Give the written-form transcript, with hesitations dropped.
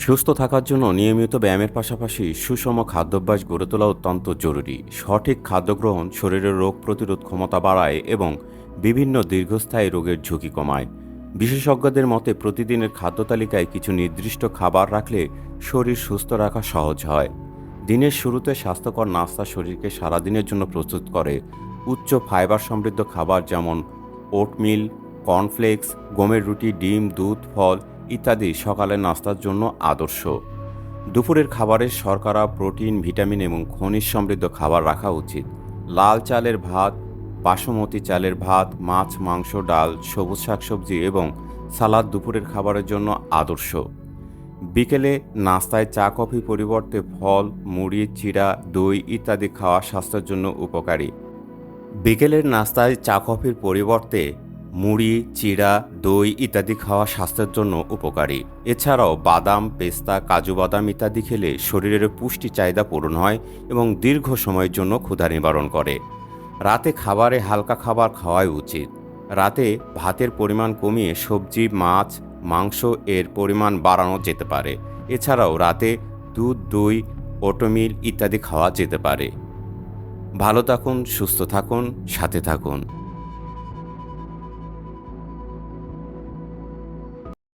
সুস্থ থাকার জন্য নিয়মিত ব্যায়ামের পাশাপাশি সুষম খাদ্যাভ্যাস গড়ে তোলা অত্যন্ত জরুরি। সঠিক খাদ্য গ্রহণ শরীরের রোগ প্রতিরোধ ক্ষমতা বাড়ায় এবং বিভিন্ন দীর্ঘস্থায়ী রোগের ঝুঁকি কমায়। বিশেষজ্ঞদের মতে প্রতিদিনের খাদ্য তালিকায় কিছু নির্দিষ্ট খাবার রাখলে শরীর সুস্থ রাখা সহজ হয়। দিনের শুরুতে স্বাস্থ্যকর নাস্তা শরীরকে সারাদিনের জন্য প্রস্তুত করে। উচ্চ ফাইবার সমৃদ্ধ খাবার যেমন ওটমিল, কর্নফ্লেক্স, গমের রুটি, ডিম, দুধ, ফল ইত্যাদি সকালের নাস্তার জন্য আদর্শ। দুপুরের খাবারে শর্করা, প্রোটিন, ভিটামিন এবং খনিজ সমৃদ্ধ খাবার রাখা উচিত। লাল চালের ভাত, বাসমতি চালের ভাত, মাছ, মাংস, ডাল, সবুজ শাকসবজি এবং সালাদ দুপুরের খাবারের জন্য আদর্শ। বিকেলে নাস্তায় চা কফি পরিবর্তে ফল, মুড়ি, চিড়া, দই ইত্যাদি খাওয়া স্বাস্থ্যের জন্য উপকারী। বিকেলের নাস্তায় চা কফির পরিবর্তে মুড়ি, চিড়া, দই ইত্যাদি খাওয়া স্বাস্থ্যের জন্য উপকারী। এছাড়াও বাদাম, পেস্তা, কাজু বাদাম ইত্যাদি খেলে শরীরের পুষ্টি চাহিদা পূরণ হয় এবং দীর্ঘ সময়ের জন্য ক্ষুধা নিবারণ করে। রাতে খাবারে হালকা খাবার খাওয়াই উচিত। রাতে ভাতের পরিমাণ কমিয়ে সবজি, মাছ, মাংস এর পরিমাণ বাড়ানো যেতে পারে। এছাড়াও রাতে দুধ, দই, ওটমিল ইত্যাদি খাওয়া যেতে পারে। ভালো থাকুন, সুস্থ থাকুন, সাথে থাকুন।